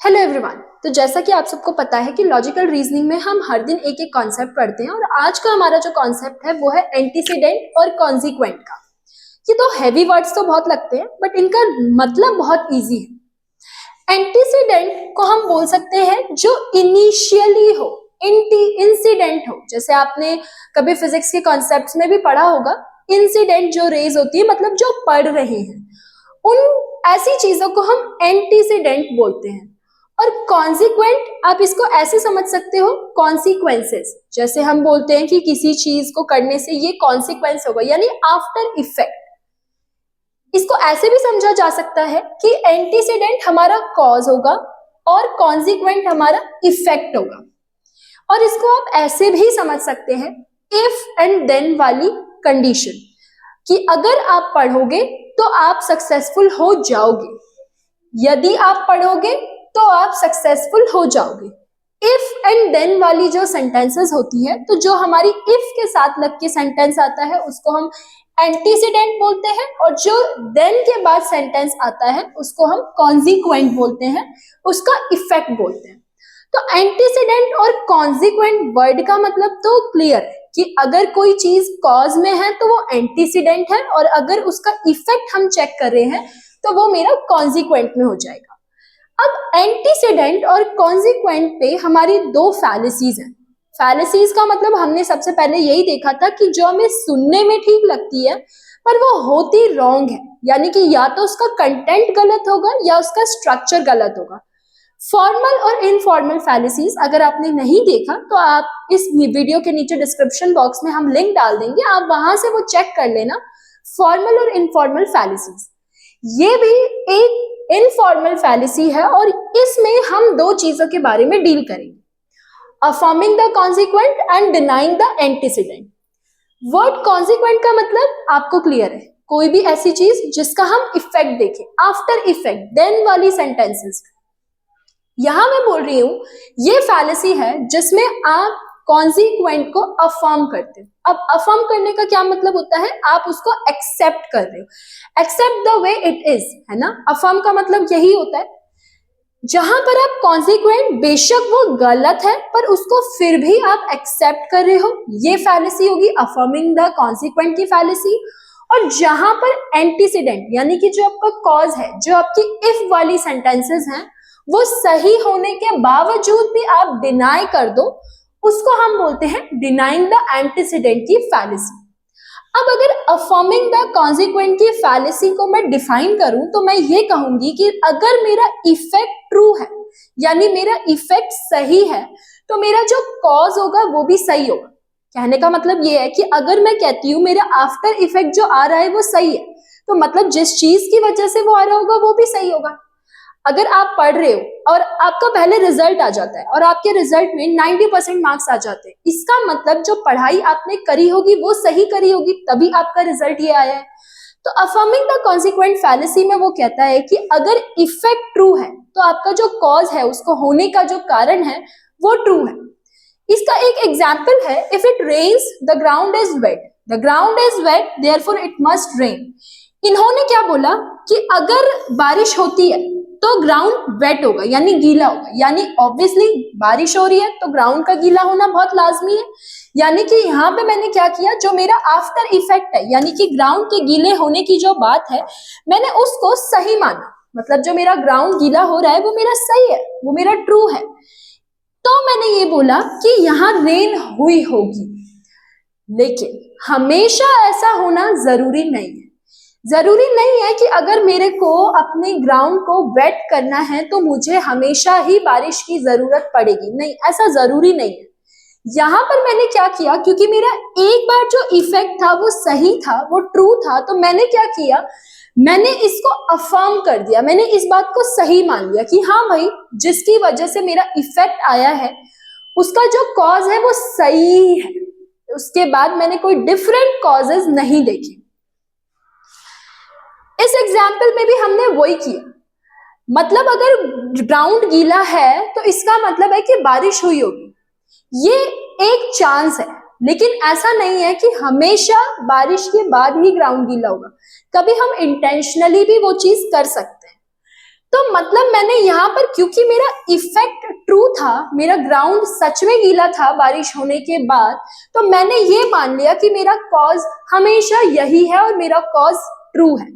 Hello everyone. तो जैसा कि आप सबको पता है कि लॉजिकल रीजनिंग में हम हर दिन एक एक कॉन्सेप्ट पढ़ते हैं और आज का हमारा जो कॉन्सेप्ट है वो है एंटीसीडेंट और कॉन्सिक्वेंट का। ये तो हैवी वर्ड्स तो बहुत लगते हैं बट इनका मतलब बहुत इजी है। एंटीसीडेंट को हम बोल सकते हैं जो इनिशियली हो, इंसिडेंट हो। जैसे आपने कभी फिजिक्स के कॉन्सेप्ट्स में भी पढ़ा होगा, इंसिडेंट जो रेज होती है मतलब जो पढ़ रहे हैं, उन ऐसी चीजों को हम एंटीसीडेंट बोलते हैं। और कॉन्सिक्वेंट आप इसको ऐसे समझ सकते हो, कॉन्सिक्वेंसेस। जैसे हम बोलते हैं कि किसी चीज को करने से ये कॉन्सिक्वेंस होगा यानी आफ्टर इफेक्ट। इसको ऐसे भी समझा जा सकता है कि एंटीसीडेंट हमारा कॉज होगा और कॉन्सिक्वेंट हमारा इफेक्ट होगा। और इसको आप ऐसे भी समझ सकते हैं, इफ एंड देन वाली कंडीशन, कि अगर आप पढ़ोगे तो आप सक्सेसफुल हो जाओगे, यदि आप पढ़ोगे तो आप सक्सेसफुल हो जाओगे। इफ एंड देन वाली जो सेंटेंसेस होती है, तो जो हमारी इफ के साथ लग के सेंटेंस आता है उसको हम एंटीसीडेंट बोलते हैं, और जो देन के बाद सेंटेंस आता है उसको हम कॉन्सिक्वेंट बोलते हैं, उसका इफेक्ट बोलते हैं। तो एंटीसीडेंट और कॉन्सिक्वेंट वर्ड का मतलब तो क्लियर है कि अगर कोई चीज कॉज में है तो वो एंटीसीडेंट है, और अगर उसका इफेक्ट हम चेक कर रहे हैं तो वो मेरा कॉन्सिक्वेंट में हो जाएगा। अब एंटीसीडेंट और कॉन्सिक्वेंट पे हमारी दो फैलेसीज हैं। फैलेसीज का मतलब हमने सबसे पहले यही देखा था कि जो हमें सुनने में ठीक लगती है पर वो होती रॉन्ग है, यानी कि या तो उसका कंटेंट गलत होगा या उसका स्ट्रक्चर गलत होगा। फॉर्मल और इनफॉर्मल फैलेसीज अगर आपने नहीं देखा तो आप इस वीडियो के नीचे डिस्क्रिप्शन बॉक्स में हम लिंक डाल देंगे, आप वहां से वो चेक कर लेना। फॉर्मल और इनफॉर्मल फैलेसीज, ये भी एक इनफॉर्मल फैलेसी है और इसमें हम दो चीजों के बारे में डील करेंगे, affirming the consequent and denying the antecedent. Word consequent का मतलब आपको क्लियर है, कोई भी ऐसी चीज जिसका हम इफेक्ट देखें, आफ्टर इफेक्ट, देन वाली सेंटेंसेस। यहां मैं बोल रही हूं ये फैलेसी है जिसमें आप कॉन्सिक्वेंट को अफर्म करते हो। अब अफर्म करने का क्या मतलब होता है, आप उसको एक्सेप्ट कर रहे हो, accept the way it is, है ना। अफर्म का मतलब यही होता है जहां पर आप कॉन्सिक्वेंट बेशक वो गलत है पर उसको फिर भी आप एक्सेप्ट कर रहे हो, ये फैलेसी होगी अफर्मिंग द कॉन्सिक्वेंट की फैलेसी। और जहां पर एंटीसीडेंट यानी कि जो आपका कॉज है, जो आपकी इफ वाली सेंटेंसेस हैं, वो सही होने के बावजूद भी आप डिनाई कर दो, उसको हम बोलते हैं डिनाइंग द एंटीसीडेंट की फैलेसी। अब अगर अफर्मिंग द कॉन्सिक्वेंट की फैलेसी को मैं डिफाइन करूं तो मैं ये कहूंगी कि अगर मेरा इफेक्ट ट्रू है यानी मेरा इफेक्ट सही है तो मेरा जो कॉज होगा वो भी सही होगा। कहने का मतलब ये है कि अगर मैं कहती हूँ मेरा आफ्टर इफेक्ट जो आ रहा है वो सही है, तो मतलब जिस चीज की वजह से वो आ रहा होगा वो भी सही होगा। अगर आप पढ़ रहे हो और आपका पहले रिजल्ट आ जाता है और आपके रिजल्ट में 90% मार्क्स आ जाते हैं, इसका मतलब जो पढ़ाई आपने करी होगी वो सही करी होगी, तभी आपका रिजल्ट ये आया है। तो अफर्मिंग द कॉन्सिक्वेंट फैलेसी में वो कहता है कि अगर इफेक्ट ट्रू है तो आपका जो कॉज है, उसको होने का जो कारण है वो ट्रू है। इसका एक एग्जाम्पल है, if it rains the ground is wet, the ground is wet therefore it must rain. इन्होंने क्या बोला कि अगर बारिश होती है तो ग्राउंड वेट होगा यानी गीला होगा, यानी ऑब्वियसली बारिश हो रही है तो ग्राउंड का गीला होना बहुत लाजमी है। यानी कि यहाँ पे मैंने क्या किया, जो मेरा आफ्टर इफेक्ट है यानी कि ग्राउंड के गीले होने की जो बात है, मैंने उसको सही माना। मतलब जो मेरा ग्राउंड गीला हो रहा है वो मेरा सही है, वो मेरा ट्रू है। तो मैंने ये बोला कि यहाँ रेन हुई होगी, लेकिन हमेशा ऐसा होना जरूरी नहीं है। जरूरी नहीं है कि अगर मेरे को अपने ग्राउंड को वेट करना है तो मुझे हमेशा ही बारिश की जरूरत पड़ेगी, नहीं, ऐसा जरूरी नहीं है। यहां पर मैंने क्या किया, क्योंकि मेरा एक बार जो इफेक्ट था वो सही था, वो ट्रू था, तो मैंने क्या किया, मैंने इसको अफर्म कर दिया, मैंने इस बात को सही मान लिया कि हाँ भाई, जिसकी वजह से मेरा इफेक्ट आया है उसका जो कॉज है वो सही है। उसके बाद मैंने कोई डिफरेंट कॉजेज नहीं देखे। इस एग्जाम्पल में भी हमने वही किया, मतलब अगर ग्राउंड गीला है तो इसका मतलब है कि बारिश हुई होगी, ये एक चांस है, लेकिन ऐसा नहीं है कि हमेशा बारिश के बाद ही ग्राउंड गीला होगा। कभी हम इंटेंशनली भी वो चीज कर सकते हैं। तो मतलब मैंने यहाँ पर, क्योंकि मेरा इफेक्ट ट्रू था, मेरा ग्राउंड सच में गीला था बारिश होने के बाद, तो मैंने ये मान लिया कि मेरा कॉज हमेशा यही है और मेरा कॉज ट्रू है।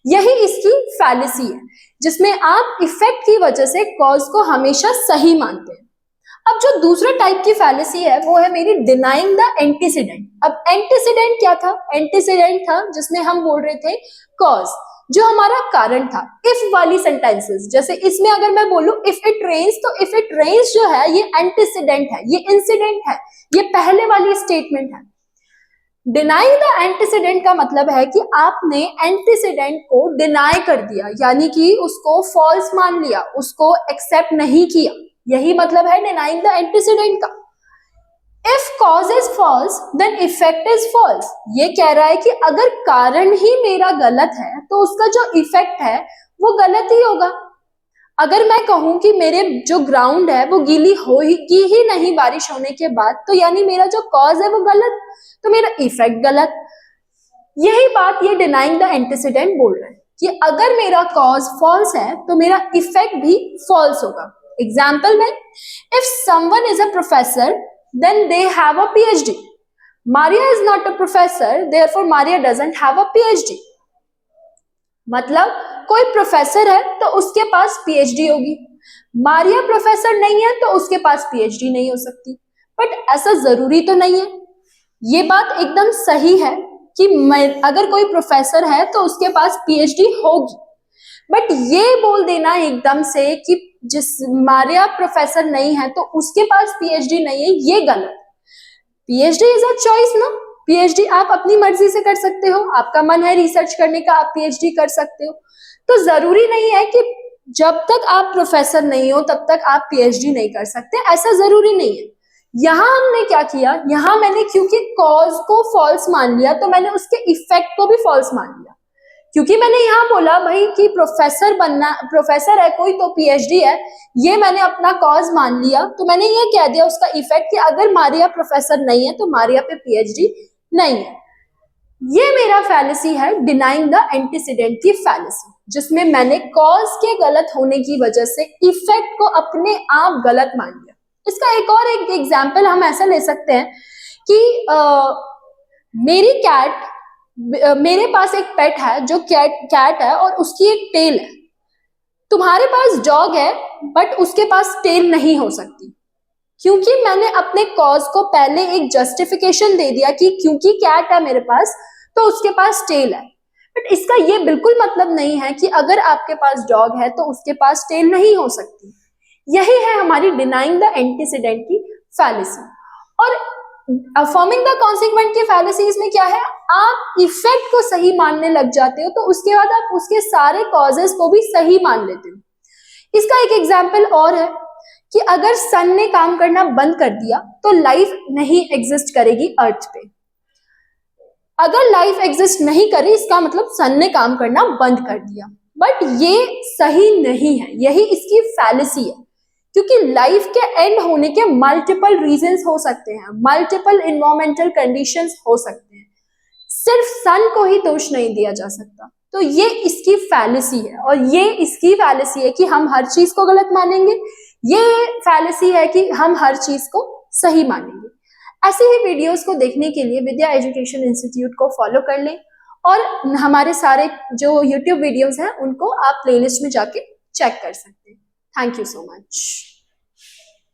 यही इसकी फैलेसी है, जिसमें आप इफेक्ट की वजह से कॉज को हमेशा सही मानते हैं। अब जो दूसरा टाइप की फैलेसी है वो है मेरी डिनाइंग द एंटीसीडेंट। अब एंटीसीडेंट क्या था? एंटीसीडेंट था जिसमें हम बोल रहे थे कॉज, जो हमारा कारण था। इफ वाली सेंटेंसेस, जैसे इसमें अगर मैं बोलूं इफ इट रेन्स, तो इफ इट रेन्स जो है ये एंटीसीडेंट है, ये इंसिडेंट है, ये पहले वाली स्टेटमेंट है। डिनाइंग द एंटीसीडेंट का मतलब है कि आपने एंटीसीडेंट को डिनाई कर दिया, यानी कि उसको फॉल्स मान लिया, उसको एक्सेप्ट नहीं किया। यही मतलब है डिनाइंग द एंटीसीडेंट का। If cause is false then effect is false. ये कह रहा है कि अगर कारण ही मेरा गलत है तो उसका जो इफेक्ट है वो गलत ही होगा। अगर मैं कहूं कि मेरे जो ग्राउंड है वो गीली होगी ही नहीं बारिश होने के बाद, तो यानी मेरा जो कॉज है वो गलत, तो मेरा इफेक्ट गलत। यही बात ये डिनाइंग द एंटीसीडेंट बोल रहे हैं कि अगर मेरा कॉज फॉल्स है तो मेरा इफेक्ट भी फॉल्स होगा। एग्जाम्पल में, if someone is a professor then they have a PhD. Maria is not a professor, therefore Maria doesn't have a PhD. मतलब कोई प्रोफेसर है तो उसके पास पीएचडी होगी, मारिया प्रोफेसर नहीं है तो उसके पास पीएचडी नहीं हो सकती। बट ऐसा जरूरी तो नहीं है। ये बात एकदम सही है कि अगर कोई प्रोफेसर है तो उसके पास पीएचडी होगी, बट ये बोल देना एकदम से कि जिस मारिया प्रोफेसर नहीं है तो उसके पास पीएचडी नहीं है, ये गलत। पीएचडी इज अ चॉइस ना। पीएचडी आप अपनी मर्जी से कर सकते हो, आपका मन है रिसर्च करने का, आप पीएचडी कर सकते हो। तो जरूरी नहीं है कि जब तक आप प्रोफेसर नहीं हो तब तक आप पीएचडी नहीं कर सकते, ऐसा जरूरी नहीं है। यहां हमने क्या किया, यहां मैंने क्योंकि कॉज को फॉल्स मान लिया तो मैंने उसके इफेक्ट को भी फॉल्स मान लिया। क्योंकि मैंने यहाँ बोला भाई कि प्रोफेसर बनना, प्रोफेसर है कोई तो पीएचडी है, ये मैंने अपना कॉज मान लिया, तो मैंने ये कह दिया उसका इफेक्ट कि अगर मारिया प्रोफेसर नहीं है तो मारिया पे पीएचडी नहीं है। ये मेरा फैलेसी है डिनाइंग द एंटीसीडेंट की फैलेसी, जिसमें मैंने कॉज के गलत होने की वजह से इफेक्ट को अपने आप गलत मान लिया। इसका एक एग्जाम्पल हम ऐसा ले सकते हैं कि मेरी कैट, मेरे पास एक पेट है जो कैट है और उसकी एक टेल है। तुम्हारे पास डॉग है बट उसके पास टेल नहीं हो सकती, क्योंकि मैंने अपने कॉज को पहले एक जस्टिफिकेशन दे दिया कि क्योंकि कैट है मेरे पास तो उसके पास टेल है। बट इसका ये बिल्कुल मतलब नहीं है कि अगर आपके पास डॉग है तो उसके पास टेल नहीं हो सकती। यही है हमारी डिनाइंग द एंटीसीडेंट की फैलेसी। और अफर्मिंग द कॉन्सिक्वेंट की फैलेसीज में क्या है, आप इफेक्ट को सही मानने लग जाते हो तो उसके बाद आप उसके सारे कॉजेस को भी सही मान लेते हो। इसका एक एग्जाम्पल और है कि अगर सन ने काम करना बंद कर दिया तो लाइफ नहीं एग्जिस्ट करेगी अर्थ पे। अगर लाइफ एग्जिस्ट नहीं करे इसका मतलब सन ने काम करना बंद कर दिया, बट ये सही नहीं है, यही इसकी फैलेसी है। क्योंकि लाइफ के एंड होने के मल्टीपल रीजंस हो सकते हैं, मल्टीपल इन्वायरमेंटल कंडीशंस हो सकते हैं, सिर्फ सन को ही दोष नहीं दिया जा सकता। तो ये इसकी फैलेसी है, और ये इसकी फैलेसी है कि हम हर चीज को गलत मानेंगे, ये फैलेसी है कि हम हर चीज को सही मानेंगे। ऐसे ही वीडियोस को देखने के लिए विद्या एजुकेशन इंस्टीट्यूट को फॉलो कर लें, और हमारे सारे जो यूट्यूब वीडियोस हैं उनको आप प्लेलिस्ट में जाके चेक कर सकते हैं। Thank you so much.